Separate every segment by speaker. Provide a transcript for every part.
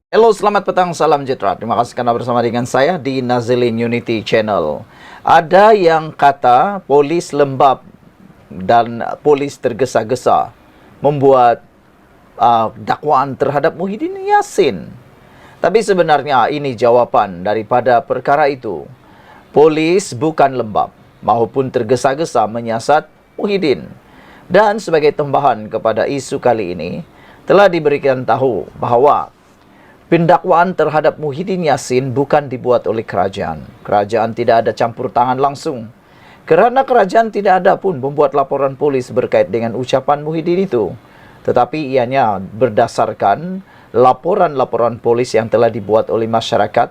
Speaker 1: Halo, selamat petang, salam sejahtera. Terima kasih karena bersama dengan saya di Nazilin Unity Channel. Ada yang kata polis lembab dan polis tergesa-gesa membuat dakwaan terhadap Muhyiddin Yassin. Tapi sebenarnya ini jawapan daripada perkara itu. Polis bukan lembab maupun tergesa-gesa menyiasat Muhyiddin. Dan sebagai tambahan kepada isu kali ini, telah diberikan tahu bahawa pendakwaan terhadap Muhyiddin Yassin bukan dibuat oleh kerajaan. Kerajaan tidak ada campur tangan langsung. Kerana kerajaan tidak ada pun membuat laporan polis berkait dengan ucapan Muhyiddin itu. Tetapi ianya berdasarkan laporan-laporan polis yang telah dibuat oleh masyarakat.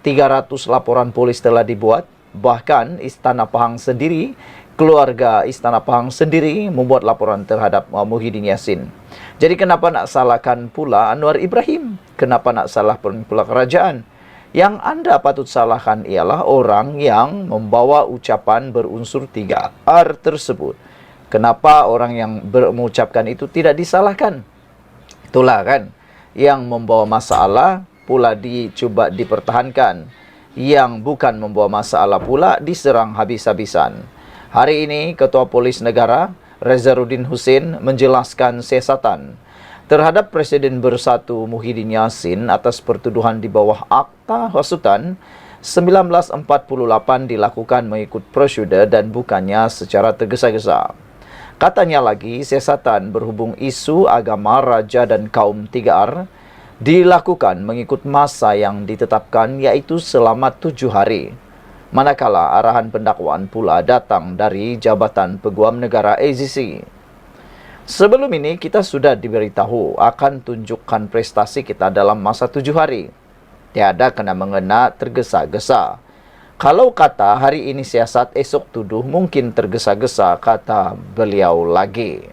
Speaker 1: 300 laporan polis telah dibuat. Bahkan Istana Pahang sendiri, keluarga Istana Pahang sendiri membuat laporan terhadap Muhyiddin Yassin. Jadi kenapa nak salahkan pula Anwar Ibrahim? Kenapa nak salah pula kerajaan? Yang anda patut salahkan ialah orang yang membawa ucapan berunsur 3R tersebut. Kenapa orang yang mengucapkan itu tidak disalahkan? Itulah kan yang membawa masalah pula dicuba dipertahankan. Yang bukan membawa masalah pula diserang habis-habisan. Hari ini Ketua Polis Negara Rezaruddin Husin menjelaskan siasatan terhadap Presiden Bersatu Muhyiddin Yassin atas pertuduhan di bawah Akta Hasutan 1948 dilakukan mengikut prosedur dan bukannya secara tergesa-gesa. Katanya lagi, siasatan berhubung isu agama, raja dan kaum 3R dilakukan mengikut masa yang ditetapkan iaitu selama 7 hari. Manakala arahan pendakwaan pula datang dari Jabatan Peguam Negara AZC. Sebelum ini kita sudah diberitahu akan tunjukkan prestasi kita dalam masa 7 hari. Tiada kena mengena tergesa-gesa. Kalau kata hari ini siasat, esok tuduh mungkin tergesa-gesa, kata beliau lagi.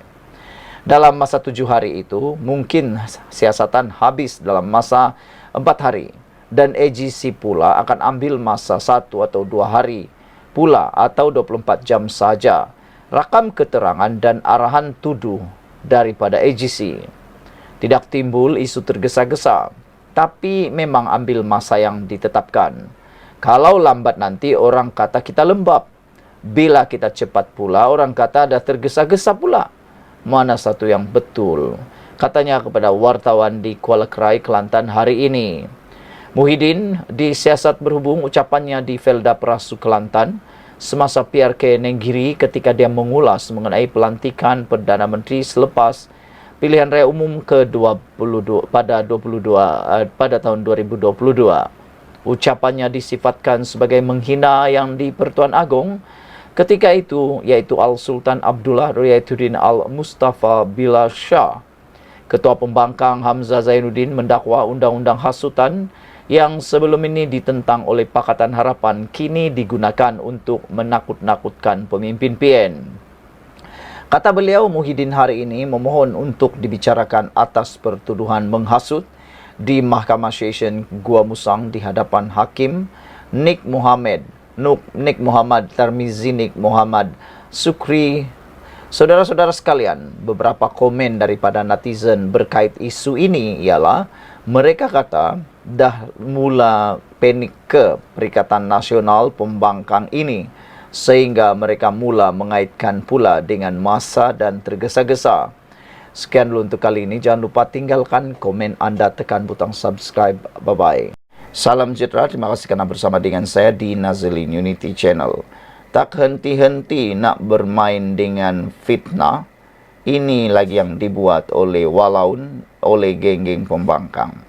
Speaker 1: Dalam masa 7 hari itu mungkin siasatan habis dalam masa 4 hari. Dan AGC pula akan ambil masa 1 atau 2 hari pula atau 24 jam saja. Rakam keterangan dan arahan tuduh daripada AGC. Tidak timbul isu tergesa-gesa, tapi memang ambil masa yang ditetapkan. Kalau lambat nanti orang kata kita lembab. Bila kita cepat pula orang kata ada tergesa-gesa pula. Mana satu yang betul? Katanya kepada wartawan di Kuala Krai, Kelantan hari ini. Muhyiddin disiasat berhubung ucapannya di Felda Prasu Kelantan semasa PRK Nenggiri ketika dia mengulas mengenai pelantikan Perdana Menteri selepas pilihan raya umum ke-22 pada tahun 2022. Ucapannya disifatkan sebagai menghina yang di-Pertuan Agong ketika itu, iaitu Al-Sultan Abdullah Riayatuddin Al-Mustafa Bilal Shah. Ketua Pembangkang Hamzah Zainuddin mendakwa undang-undang hasutan yang sebelum ini ditentang oleh Pakatan Harapan kini digunakan untuk menakut-nakutkan pemimpin PN. Kata beliau, Muhyiddin hari ini memohon untuk dibicarakan atas pertuduhan menghasut di Mahkamah Session Gua Musang di hadapan Hakim Nik Muhammad Tarmizi Nik Muhammad Sukri. Saudara-saudara sekalian, beberapa komen daripada netizen berkait isu ini ialah mereka kata dah mula panik ke Perikatan Nasional Pembangkang ini sehingga mereka mula mengaitkan pula dengan masa dan tergesa-gesa. Sekian dulu untuk kali ini. Jangan lupa tinggalkan komen anda, tekan butang subscribe. Bye-bye. Salam sejahtera. Terima kasih kerana bersama dengan saya di Nazilin Unity Channel. Tak henti-henti nak bermain dengan fitnah. Ini lagi yang dibuat oleh Walaun, oleh geng-geng pembangkang.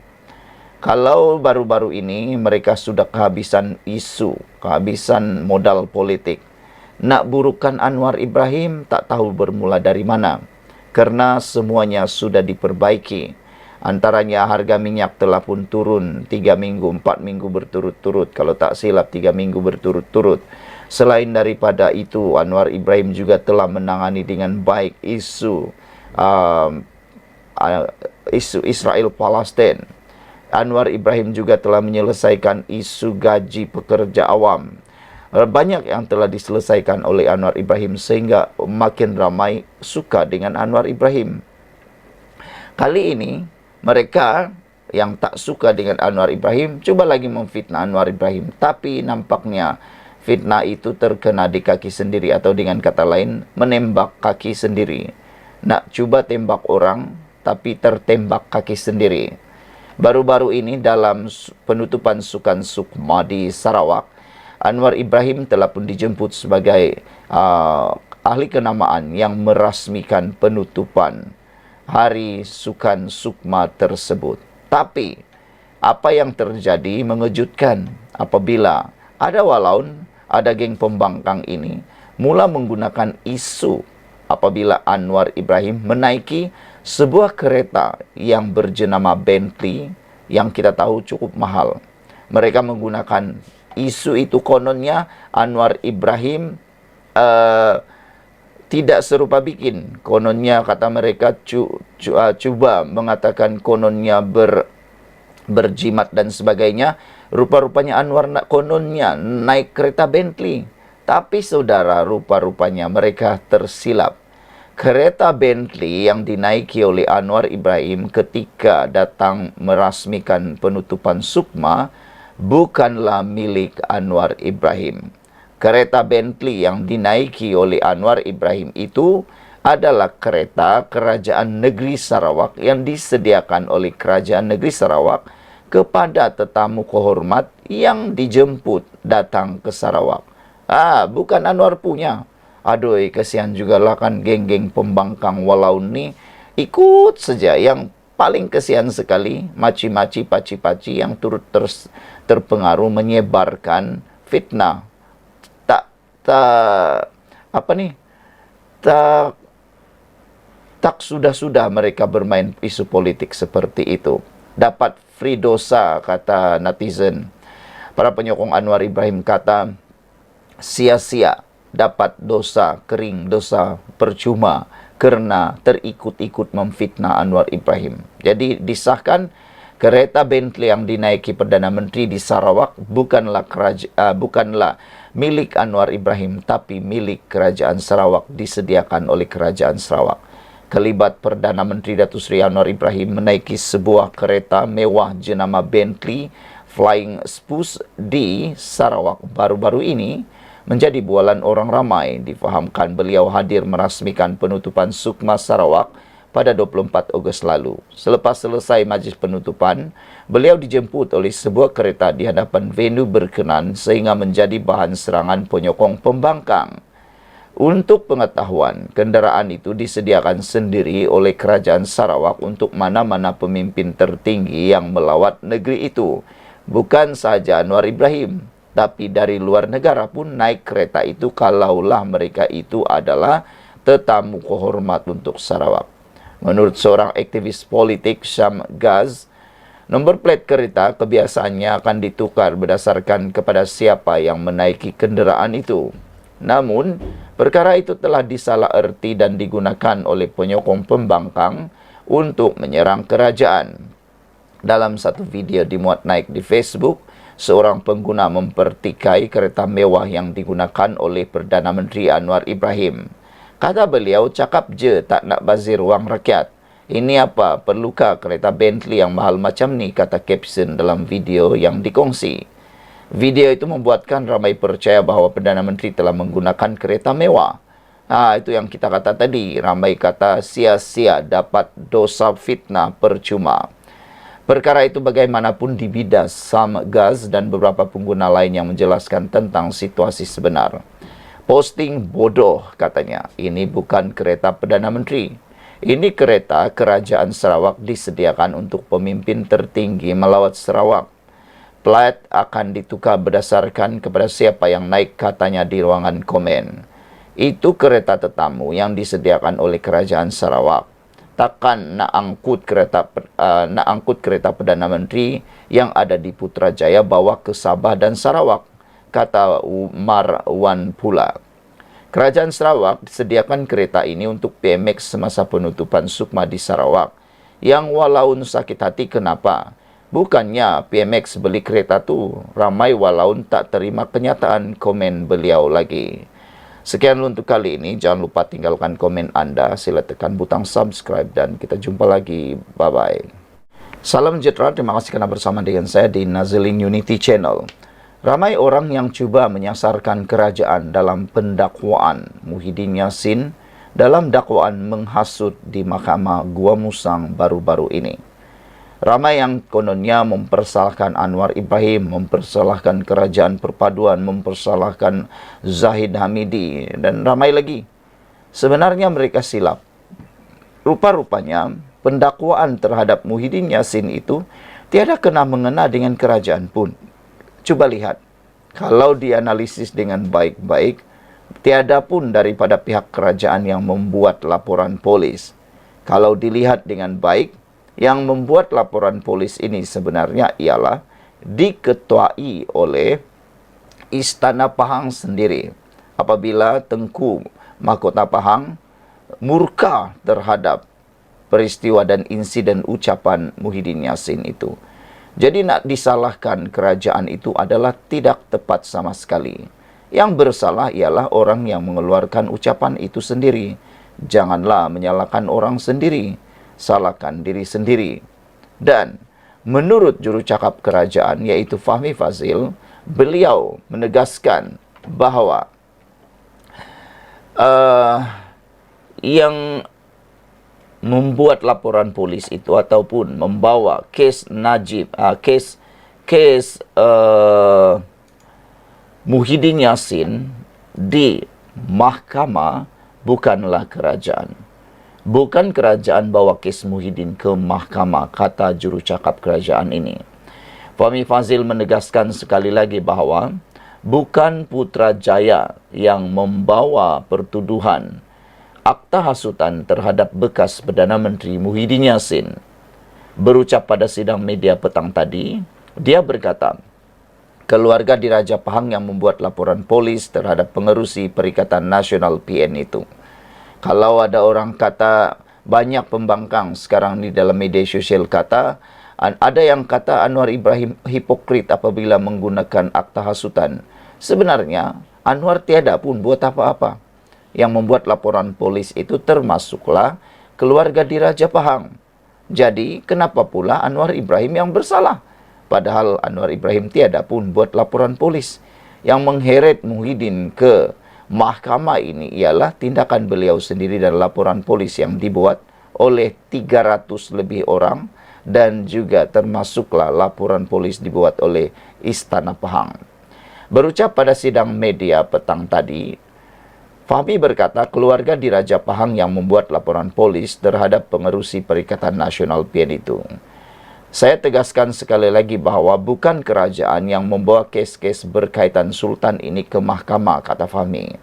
Speaker 1: Kalau baru-baru ini mereka sudah kehabisan isu, kehabisan modal politik. Nak burukkan Anwar Ibrahim tak tahu bermula dari mana. Kerana semuanya sudah diperbaiki. Antaranya harga minyak telah pun turun 3 minggu, 4 minggu berturut-turut. Kalau tak silap 3 minggu berturut-turut. Selain daripada itu, Anwar Ibrahim juga telah menangani dengan baik isu Israel Palestin. Anwar Ibrahim juga telah menyelesaikan isu gaji pekerja awam. Banyak yang telah diselesaikan oleh Anwar Ibrahim sehingga makin ramai suka dengan Anwar Ibrahim. Kali ini mereka yang tak suka dengan Anwar Ibrahim cuba lagi memfitnah Anwar Ibrahim. Tapi nampaknya fitnah itu terkena di kaki sendiri, atau dengan kata lain menembak kaki sendiri. Nak cuba tembak orang tapi tertembak kaki sendiri. Baru-baru ini dalam penutupan Sukan Sukma di Sarawak, Anwar Ibrahim telah pun dijemput sebagai ahli kenamaan yang merasmikan penutupan Hari Sukan Sukma tersebut. Tapi apa yang terjadi mengejutkan apabila ada geng pembangkang ini mula menggunakan isu apabila Anwar Ibrahim menaiki sebuah kereta yang berjenama Bentley yang kita tahu cukup mahal. Mereka menggunakan isu itu, kononnya Anwar Ibrahim tidak serupa bikin. Kononnya kata mereka cuba mengatakan kononnya berjimat dan sebagainya. Rupa-rupanya Anwar kononnya naik kereta Bentley. Tapi saudara, rupa-rupanya mereka tersilap. Kereta Bentley yang dinaiki oleh Anwar Ibrahim ketika datang merasmikan penutupan Sukma bukanlah milik Anwar Ibrahim. Kereta Bentley yang dinaiki oleh Anwar Ibrahim itu adalah kereta Kerajaan Negeri Sarawak yang disediakan oleh Kerajaan Negeri Sarawak kepada tetamu kehormat yang dijemput datang ke Sarawak. Bukan Anwar punya. Aduh, kesian jugalah kan geng-geng pembangkang walau ni ikut saja. Yang paling kesian sekali, maci-maci, paci-paci yang turut terpengaruh menyebarkan fitnah. Tak sudah-sudah mereka bermain isu politik seperti itu. Dapat free dosa, kata netizen. Para penyokong Anwar Ibrahim kata, sia-sia dapat dosa kering, dosa percuma kerana terikut-ikut memfitnah Anwar Ibrahim. Jadi disahkan kereta Bentley yang dinaiki Perdana Menteri di Sarawak bukanlah milik Anwar Ibrahim, tapi milik Kerajaan Sarawak, disediakan oleh Kerajaan Sarawak. Kelibat Perdana Menteri Datuk Seri Anwar Ibrahim menaiki sebuah kereta mewah jenama Bentley Flying Spurs di Sarawak baru-baru ini menjadi bualan orang ramai. Difahamkan beliau hadir merasmikan penutupan Sukma Sarawak pada 24 Ogos lalu. Selepas selesai majlis penutupan, beliau dijemput oleh sebuah kereta di hadapan venue berkenan sehingga menjadi bahan serangan penyokong pembangkang. Untuk pengetahuan, kenderaan itu disediakan sendiri oleh Kerajaan Sarawak untuk mana-mana pemimpin tertinggi yang melawat negeri itu. Bukan sahaja Anwar Ibrahim, tapi dari luar negara pun naik kereta itu kalaulah mereka itu adalah tetamu kehormat untuk Sarawak. Menurut seorang aktivis politik, Syam Gaz, nombor plat kereta kebiasaannya akan ditukar berdasarkan kepada siapa yang menaiki kenderaan itu. Namun, perkara itu telah disalaherti dan digunakan oleh penyokong pembangkang untuk menyerang kerajaan. Dalam satu video dimuat naik di Facebook, seorang pengguna mempertikai kereta mewah yang digunakan oleh Perdana Menteri Anwar Ibrahim. Kata beliau, cakap je tak nak bazir wang rakyat. Ini apa? Perlukah kereta Bentley yang mahal macam ni? Kata caption dalam video yang dikongsi. Video itu membuatkan ramai percaya bahawa Perdana Menteri telah menggunakan kereta mewah. Itu yang kita kata tadi. Ramai kata sia-sia dapat dosa fitnah percuma. Perkara itu bagaimanapun dibidas Sam Gaz dan beberapa pengguna lain yang menjelaskan tentang situasi sebenar. Posting bodoh, katanya. Ini bukan kereta Perdana Menteri. Ini kereta Kerajaan Sarawak disediakan untuk pemimpin tertinggi melawat Sarawak. Plat akan ditukar berdasarkan kepada siapa yang naik, katanya di ruangan komen. Itu kereta tetamu yang disediakan oleh Kerajaan Sarawak. Takkan nak angkut kereta Perdana Menteri yang ada di Putrajaya bawa ke Sabah dan Sarawak, kata Marwan pula. Kerajaan Sarawak disediakan kereta ini untuk PMX semasa penutupan Sukma di Sarawak. Yang walaun sakit hati kenapa? Bukannya PMX beli kereta tu. Ramai walaun tak terima kenyataan, komen beliau lagi. Sekian untuk kali ini. Jangan lupa tinggalkan komen anda. Sila tekan butang subscribe dan kita jumpa lagi. Bye-bye. Salam sejahtera, terima kasih kerana bersama dengan saya di Nazilin Unity Channel. Ramai orang yang cuba menyasarkan kerajaan dalam pendakwaan Muhyiddin Yassin dalam dakwaan menghasut di Mahkamah Gua Musang baru-baru ini. Ramai yang kononnya mempersalahkan Anwar Ibrahim, mempersalahkan kerajaan perpaduan, mempersalahkan Zahid Hamidi dan ramai lagi. Sebenarnya mereka silap. Rupa-rupanya pendakwaan terhadap Muhyiddin Yassin itu tiada kena mengena dengan kerajaan pun. Cuba lihat, kalau dianalisis dengan baik-baik, tiada pun daripada pihak kerajaan yang membuat laporan polis. Kalau dilihat dengan baik, yang membuat laporan polis ini sebenarnya ialah diketuai oleh Istana Pahang sendiri. Apabila Tengku Mahkota Pahang murka terhadap peristiwa dan insiden ucapan Muhyiddin Yassin itu. Jadi nak disalahkan kerajaan itu adalah tidak tepat sama sekali. Yang bersalah ialah orang yang mengeluarkan ucapan itu sendiri. Janganlah menyalahkan orang sendiri, salahkan diri sendiri. Dan menurut juru cakap kerajaan yaitu Fahmi Fadzil, beliau menegaskan bahawa yang membuat laporan polis itu ataupun membawa kes Muhyiddin Yassin di mahkamah bukanlah kerajaan. Bukan kerajaan bawa kes Muhyiddin ke mahkamah, kata juru cakap kerajaan ini. Fahmi Fadzil menegaskan sekali lagi bahawa bukan Putrajaya yang membawa pertuduhan akta hasutan terhadap bekas Perdana Menteri Muhyiddin Yassin. Berucap pada sidang media petang tadi, dia berkata, keluarga Diraja Pahang yang membuat laporan polis terhadap pengerusi Perikatan Nasional PN itu. Kalau ada orang kata, banyak pembangkang sekarang di dalam media sosial kata, ada yang kata Anwar Ibrahim hipokrit apabila menggunakan akta hasutan. Sebenarnya, Anwar tiada pun buat apa-apa. Yang membuat laporan polis itu termasuklah keluarga Diraja Pahang. Jadi, kenapa pula Anwar Ibrahim yang bersalah? Padahal Anwar Ibrahim tiada pun buat laporan polis. Yang mengheret Muhyiddin ke mahkamah ini ialah tindakan beliau sendiri dan laporan polis yang dibuat oleh 300 lebih orang dan juga termasuklah laporan polis dibuat oleh Istana Pahang. Berucap pada sidang media petang tadi, Fahmi berkata keluarga Diraja Pahang yang membuat laporan polis terhadap pengerusi Perikatan Nasional PN itu. Saya tegaskan sekali lagi bahawa bukan kerajaan yang membawa kes-kes berkaitan Sultan ini ke mahkamah, kata Fahmi.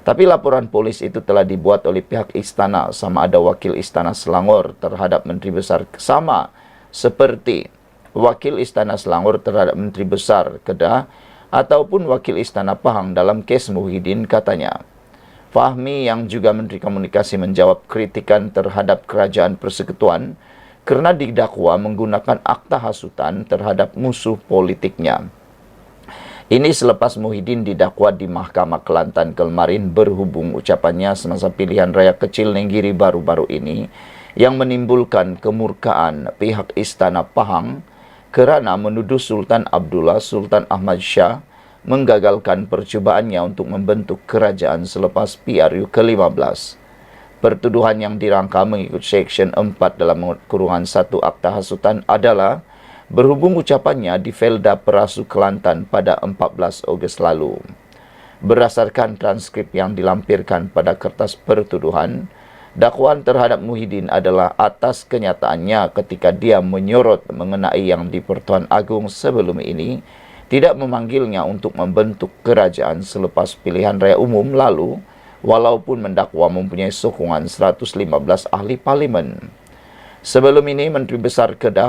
Speaker 1: Tapi laporan polis itu telah dibuat oleh pihak istana, sama ada wakil Istana Selangor terhadap Menteri Besar sama seperti wakil Istana Selangor terhadap Menteri Besar Kedah ataupun wakil Istana Pahang dalam kes Muhyiddin, katanya. Fahmi yang juga Menteri Komunikasi menjawab kritikan terhadap Kerajaan Persekutuan kerana didakwa menggunakan akta hasutan terhadap musuh politiknya. Ini selepas Muhyiddin didakwa di Mahkamah Kelantan kemarin berhubung ucapannya semasa pilihan raya kecil Nenggiri baru-baru ini yang menimbulkan kemurkaan pihak Istana Pahang kerana menuduh Sultan Abdullah Sultan Ahmad Shah menggagalkan percubaannya untuk membentuk kerajaan selepas PRU ke-15. Pertuduhan yang dirangka mengikut Seksyen 4 dalam kurungan 1 Akta Hasutan adalah berhubung ucapannya di Felda Perasu Kelantan pada 14 Ogos lalu. Berdasarkan transkrip yang dilampirkan pada kertas pertuduhan, dakwaan terhadap Muhyiddin adalah atas kenyataannya ketika dia menyorot mengenai yang di Pertuan Agong sebelum ini tidak memanggilnya untuk membentuk kerajaan selepas pilihan raya umum lalu, walaupun mendakwa mempunyai sokongan 115 ahli parlimen. Sebelum ini, Menteri Besar Kedah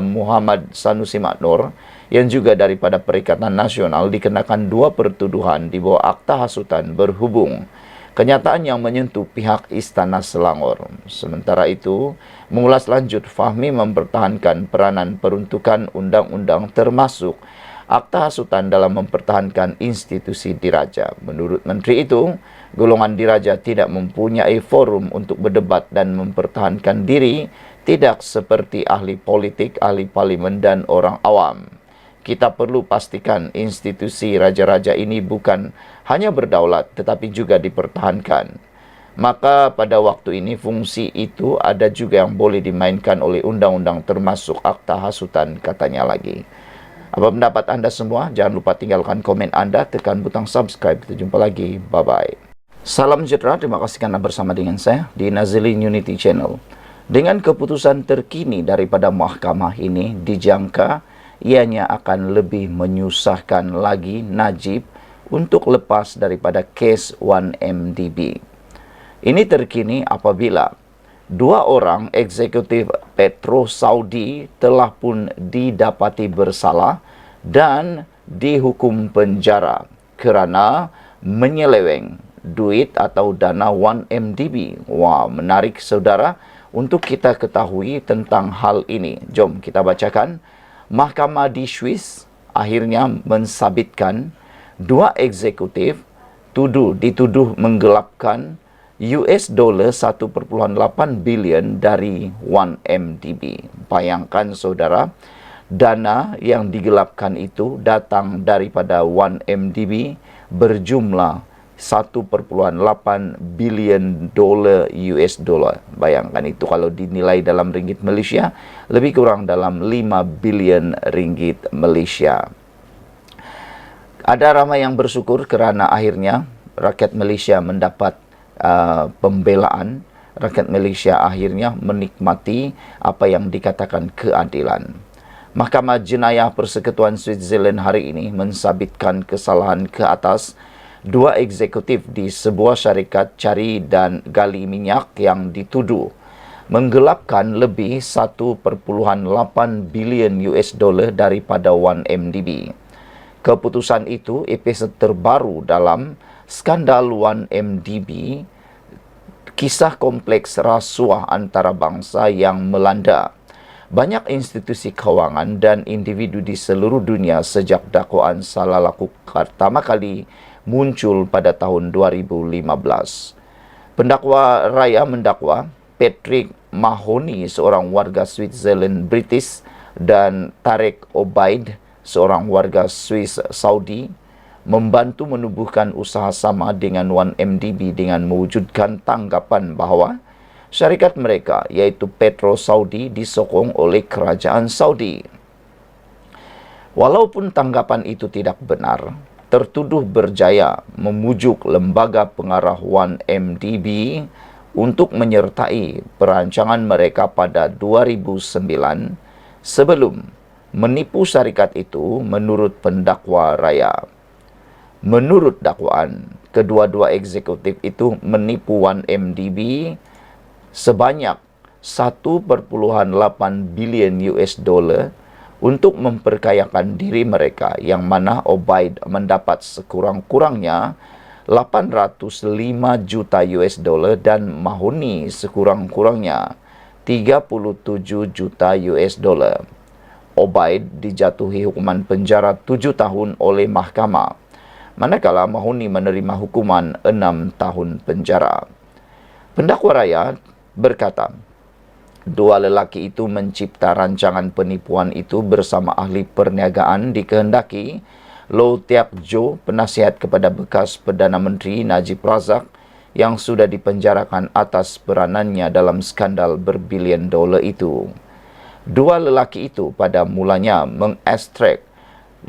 Speaker 1: Muhammad Sanusi Maknur, yang juga daripada Perikatan Nasional, dikenakan 2 pertuduhan di bawah akta hasutan berhubung kenyataan yang menyentuh pihak Istana Selangor. Sementara itu, mengulas lanjut, Fahmi mempertahankan peranan peruntukan undang-undang termasuk akta hasutan dalam mempertahankan institusi diraja. Menurut Menteri itu, golongan diraja tidak mempunyai forum untuk berdebat dan mempertahankan diri Tidak seperti ahli politik, ahli parlimen dan orang awam. Kita perlu pastikan institusi raja-raja ini bukan hanya berdaulat tetapi juga dipertahankan. Maka pada waktu ini fungsi itu ada juga yang boleh dimainkan oleh undang-undang termasuk akta hasutan, katanya lagi. Apa pendapat anda semua? Jangan lupa tinggalkan komen anda, tekan butang subscribe. Kita jumpa lagi. Bye-bye. Salam sejahtera, terima kasih karena bersama dengan saya di Nazilin Unity Channel. Dengan keputusan terkini daripada mahkamah ini, dijangka ianya akan lebih menyusahkan lagi Najib untuk lepas daripada kes 1MDB. Ini terkini apabila dua orang eksekutif Petro Saudi telah pun didapati bersalah dan dihukum penjara kerana menyeleweng duit atau dana 1MDB. Wah, menarik saudara untuk kita ketahui tentang hal ini. Jom kita bacakan. Mahkamah di Swiss akhirnya mensabitkan dua eksekutif dituduh menggelapkan $1.8 bilion dari 1MDB. Bayangkan saudara, dana yang digelapkan itu datang daripada 1MDB berjumlah $1.8 billion US dollar. Bayangkan itu kalau dinilai dalam ringgit Malaysia, lebih kurang dalam 5 bilion ringgit Malaysia. Ada ramai yang bersyukur kerana akhirnya rakyat Malaysia mendapat pembelaan. Rakyat Malaysia akhirnya menikmati apa yang dikatakan keadilan. Mahkamah Jenayah Persekutuan Switzerland hari ini mensabitkan kesalahan ke atas dua eksekutif di sebuah syarikat cari dan gali minyak yang dituduh menggelapkan lebih 1.8 bilion US dollar daripada 1MDB. Keputusan itu episod terbaru dalam skandal 1MDB, kisah kompleks rasuah antarabangsa yang melanda banyak institusi kewangan dan individu di seluruh dunia sejak dakwaan salah laku pertama kali muncul pada tahun 2015. Pendakwa raya mendakwa Patrick Mahoney, seorang warga Switzerland British, dan Tarek Obaid, seorang warga Swiss Saudi, membantu menubuhkan usaha sama dengan 1MDB dengan mewujudkan tanggapan bahawa syarikat mereka, iaitu Petro Saudi, disokong oleh kerajaan Saudi. Walaupun tanggapan itu tidak benar, tertuduh berjaya memujuk lembaga pengarah 1MDB untuk menyertai perancangan mereka pada 2009 sebelum menipu syarikat itu menurut pendakwa raya. Menurut dakwaan, kedua-dua eksekutif itu menipu 1MDB sebanyak 1.8 bilion US dollar untuk memperkayakan diri mereka, yang mana Obaid mendapat sekurang-kurangnya 805 juta US dollar dan Mahoney sekurang-kurangnya 37 juta US dollar. Obaid dijatuhi hukuman penjara 7 tahun oleh mahkamah, manakala Mahoney menerima hukuman 6 tahun penjara. Pendakwa raya berkata, dua lelaki itu mencipta rancangan penipuan itu bersama ahli perniagaan dikehendaki Low Tiak Jo, penasihat kepada bekas Perdana Menteri Najib Razak yang sudah dipenjarakan atas peranannya dalam skandal berbilion dolar itu. Dua lelaki itu pada mulanya mengekstrak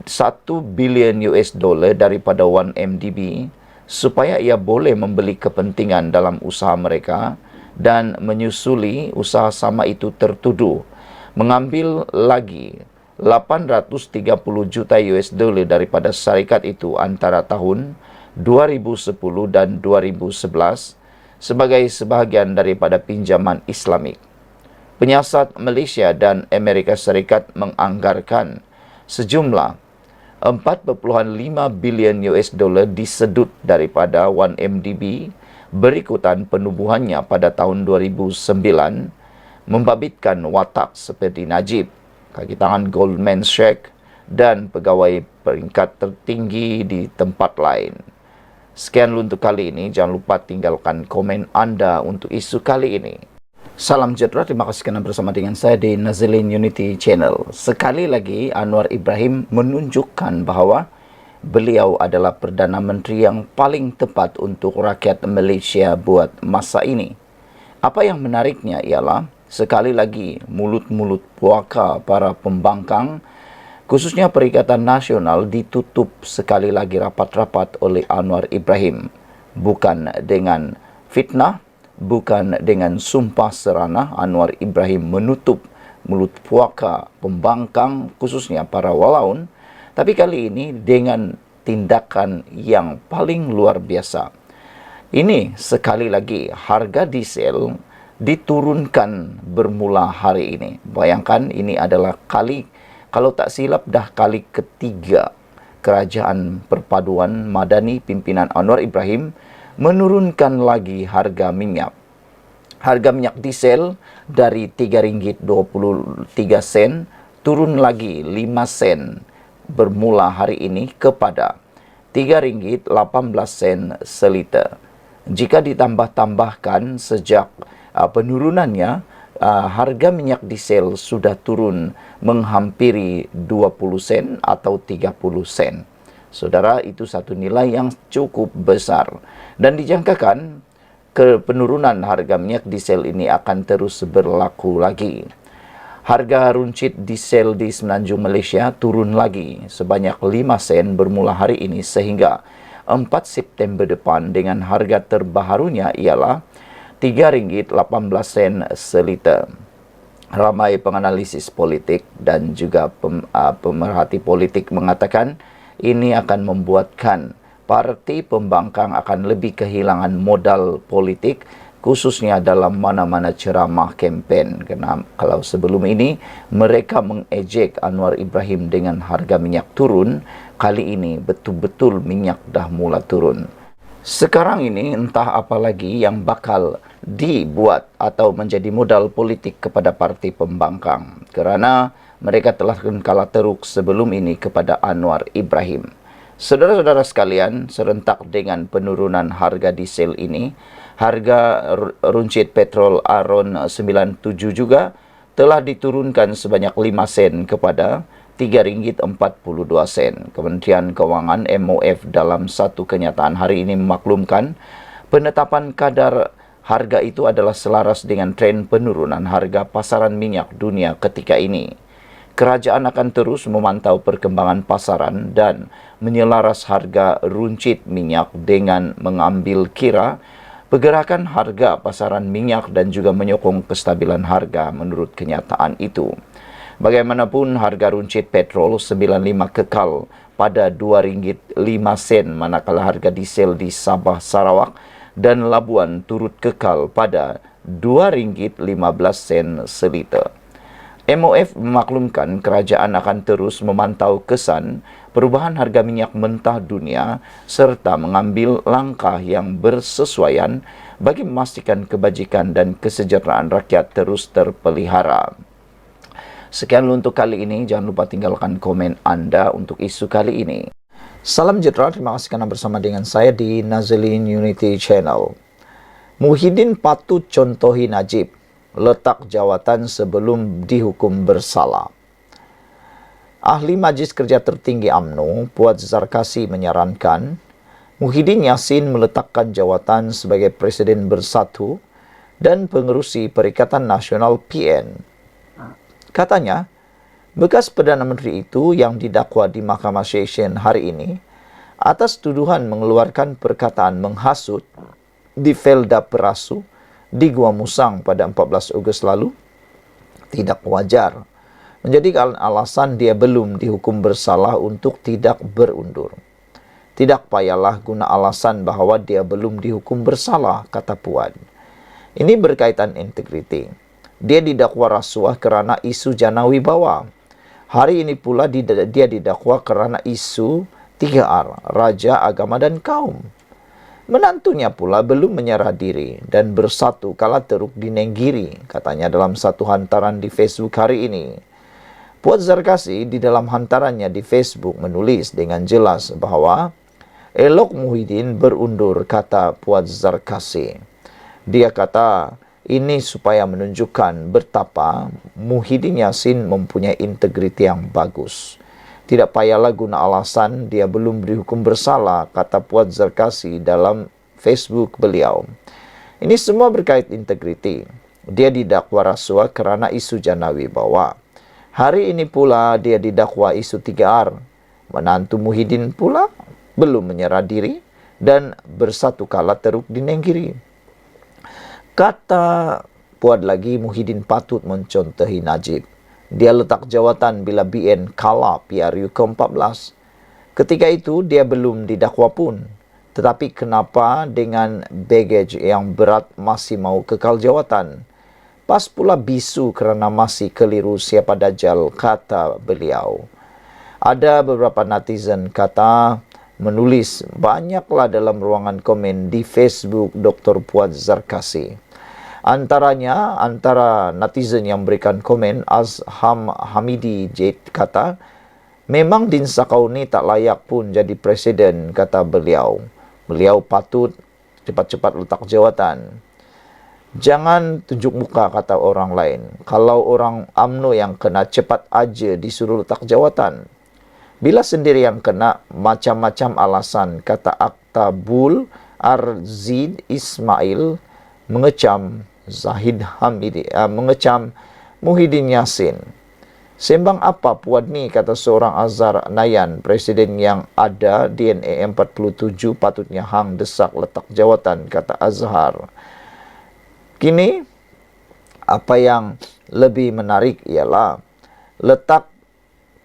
Speaker 1: 1 bilion US dollar daripada 1MDB supaya ia boleh membeli kepentingan dalam usaha mereka, dan menyusuli usaha sama itu tertuduh mengambil lagi 830 juta US dollar daripada syarikat itu antara tahun 2010 dan 2011 sebagai sebahagian daripada pinjaman Islamik. Penyiasat Malaysia dan Amerika Serikat menganggarkan sejumlah 4.5 bilion US dollar disedut daripada 1MDB berikutan penubuhannya pada tahun 2009 membabitkan watak seperti Najib, kaki tangan Goldman Sachs dan pegawai peringkat tertinggi di tempat lain. Sekian untuk kali ini. Jangan lupa tinggalkan komen anda untuk isu kali ini. Salam sejahtera, terima kasih kerana bersama dengan saya di Nazilin Unity Channel. Sekali lagi, Anwar Ibrahim menunjukkan bahawa beliau adalah Perdana Menteri yang paling tepat untuk rakyat Malaysia buat masa ini. Apa yang menariknya ialah, sekali lagi, mulut-mulut puaka para pembangkang, khususnya Perikatan Nasional, ditutup sekali lagi rapat-rapat oleh Anwar Ibrahim. Bukan dengan fitnah, bukan dengan sumpah serana. Anwar Ibrahim menutup mulut puaka pembangkang, khususnya para walaun, tapi kali ini dengan tindakan yang paling luar biasa. Ini sekali lagi harga diesel diturunkan bermula hari ini. Bayangkan, ini adalah kalau tak silap dah kali ketiga Kerajaan Perpaduan Madani pimpinan Anwar Ibrahim menurunkan lagi harga minyak. Harga minyak diesel dari RM3.23 turun lagi 5 sen bermula hari ini kepada RM3.18 seliter. Jika ditambah-tambahkan sejak penurunannya, harga minyak diesel sudah turun menghampiri 20 sen atau 30 sen. Saudara, itu satu nilai yang cukup besar. Dan dijangkakan penurunan harga minyak diesel ini akan terus berlaku lagi. Harga runcit diesel di Semenanjung Malaysia turun lagi sebanyak 5 sen bermula hari ini sehingga 4 September depan dengan harga terbaharunya ialah RM3.18 seliter. Ramai penganalisis politik dan juga pemerhati politik mengatakan ini akan membuatkan parti pembangkang akan lebih kehilangan modal politik, khususnya dalam mana-mana ceramah kempen. Kerana kalau sebelum ini mereka mengejek Anwar Ibrahim dengan harga minyak turun, kali ini betul-betul minyak dah mula turun. Sekarang ini entah apa lagi yang bakal dibuat atau menjadi modal politik kepada parti pembangkang, kerana mereka telah kalah teruk sebelum ini kepada Anwar Ibrahim. Saudara-saudara sekalian, serentak dengan penurunan harga diesel ini, harga runcit petrol Aron 97 juga telah diturunkan sebanyak 5 sen kepada RM3.42. Kementerian Kewangan MOF dalam satu kenyataan hari ini memaklumkan penetapan kadar harga itu adalah selaras dengan tren penurunan harga pasaran minyak dunia ketika ini. Kerajaan akan terus memantau perkembangan pasaran dan menyelaras harga runcit minyak dengan mengambil kira pergerakan harga pasaran minyak dan juga menyokong kestabilan harga menurut kenyataan itu. Bagaimanapun, harga runcit petrol 95 kekal pada RM2.05, manakala harga diesel di Sabah, Sarawak dan Labuan turut kekal pada RM2.15 seliter. MOF memaklumkan kerajaan akan terus memantau kesan perubahan harga minyak mentah dunia serta mengambil langkah yang bersesuaian bagi memastikan kebajikan dan kesejahteraan rakyat terus terpelihara. Sekian untuk kali ini. Jangan lupa tinggalkan komen anda untuk isu kali ini. Salam sejahtera, terima kasih kerana bersama dengan saya di Nazilin Unity Channel. Muhyiddin patut contohi Najib, letak jawatan sebelum dihukum bersalah. Ahli Majlis Kerja Tertinggi UMNO, Puan Zarkasi menyarankan Muhyiddin Yassin meletakkan jawatan sebagai Presiden Bersatu dan pengerusi Perikatan Nasional PN. Katanya, bekas Perdana Menteri itu yang didakwa di Mahkamah Session hari ini atas tuduhan mengeluarkan perkataan menghasut di Felda Perasu di Gua Musang pada 14 Ogos lalu tidak wajar, menjadikan alasan dia belum dihukum bersalah untuk tidak berundur. Tidak payahlah guna alasan bahawa dia belum dihukum bersalah, kata Puan. Ini berkaitan integriti. Dia didakwa rasuah kerana isu jana wibawa. Hari ini pula dia didakwa kerana isu 3R, Raja, Agama dan Kaum. Menantunya pula belum menyerah diri dan bersatu kala teruk di Nenggiri, katanya dalam satu hantaran di Facebook hari ini. Puan Zarkasi di dalam hantarannya di Facebook menulis dengan jelas bahawa elok Muhyiddin berundur, kata Puan Zarkasi. Dia kata, Ini supaya menunjukkan betapa Muhyiddin Yassin mempunyai integriti yang bagus. Tidak payahlah guna alasan dia belum dihukum bersalah, kata Fuad Zarkasi dalam Facebook beliau. Ini semua berkait integriti. Dia didakwa rasuah kerana isu jana wibawa. Hari ini pula dia didakwa isu 3R. Menantu Muhyiddin pula belum menyerah diri dan bersatu kala teruk di Nenggiri. Kata Fuad lagi, Muhyiddin patut mencontohi Najib. Dia letak jawatan bila BN kalah PRU ke-14. Ketika itu dia belum didakwa pun. Tetapi kenapa dengan baggage yang berat masih mau kekal jawatan? Pas pula bisu kerana masih keliru siapa Dajjal, kata beliau. Ada beberapa netizen kata menulis banyaklah dalam ruangan komen di Facebook Dr. Fuad Zarkasi. Antara netizen yang berikan komen, Azham Hamidi J kata, memang Din Sakau ni tak layak pun jadi presiden, kata beliau. Beliau patut cepat-cepat letak jawatan. Jangan tunjuk muka, kata orang lain. Kalau orang UMNO yang kena, cepat aja disuruh letak jawatan. Bila sendiri yang kena, macam-macam alasan, kata Aktabul Arzid Ismail mengecam mengecam Muhyiddin Yassin. Sembang apa Fuad ni, kata seorang Azhar Nayan, presiden yang ada DNA 47 patutnya hang desak letak jawatan, kata Azhar. Kini apa yang lebih menarik ialah letak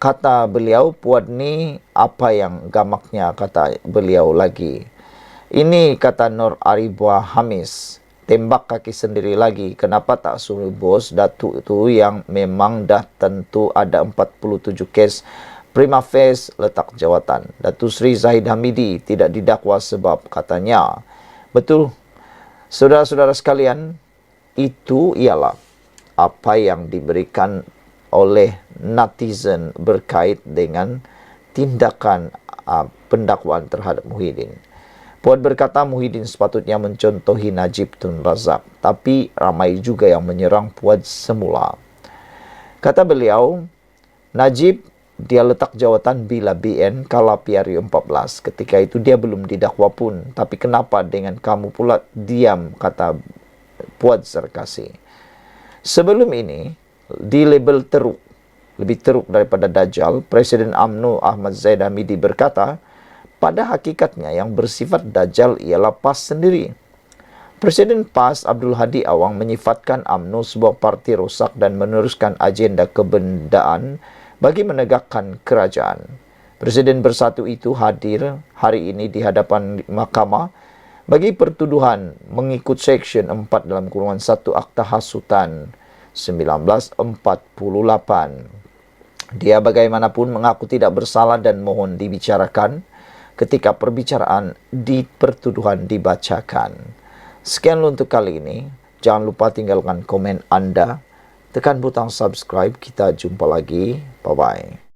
Speaker 1: kata beliau Fuad ni apa yang gamaknya, kata beliau lagi. Ini kata Nur Aribwa Hamis. Tembak kaki sendiri lagi. Kenapa tak suruh bos Datuk itu yang memang dah tentu ada 47 kes prima facie letak jawatan. Datuk Seri Zahid Hamidi tidak didakwa sebab katanya. Betul, saudara-saudara sekalian, itu ialah apa yang diberikan oleh netizen berkait dengan tindakan pendakwaan terhadap Muhyiddin. Fuad berkata Muhyiddin sepatutnya mencontohi Najib Tun Razak, tapi ramai juga yang menyerang Fuad semula. Kata beliau, Najib dia letak jawatan bila BN kalah PRU 14. Ketika itu dia belum didakwa pun. Tapi kenapa dengan kamu pula diam, kata Fuad Zarkasi. Sebelum ini, di label teruk, lebih teruk daripada Dajjal, Presiden UMNO Ahmad Zaid Hamidi berkata, pada hakikatnya yang bersifat Dajjal ialah PAS sendiri. Presiden PAS Abdul Hadi Awang menyifatkan UMNO sebuah parti rosak dan meneruskan agenda kebendaan bagi menegakkan kerajaan. Presiden bersatu itu hadir hari ini di hadapan mahkamah bagi pertuduhan mengikut Seksyen 4 dalam kurungan 1 Akta Hasutan 1948. Dia bagaimanapun mengaku tidak bersalah dan mohon dibicarakan ketika perbicaraan di pertuduhan dibacakan. Sekian untuk kali ini. Jangan lupa tinggalkan komen Anda. Tekan butang subscribe. Kita jumpa lagi. Bye-bye.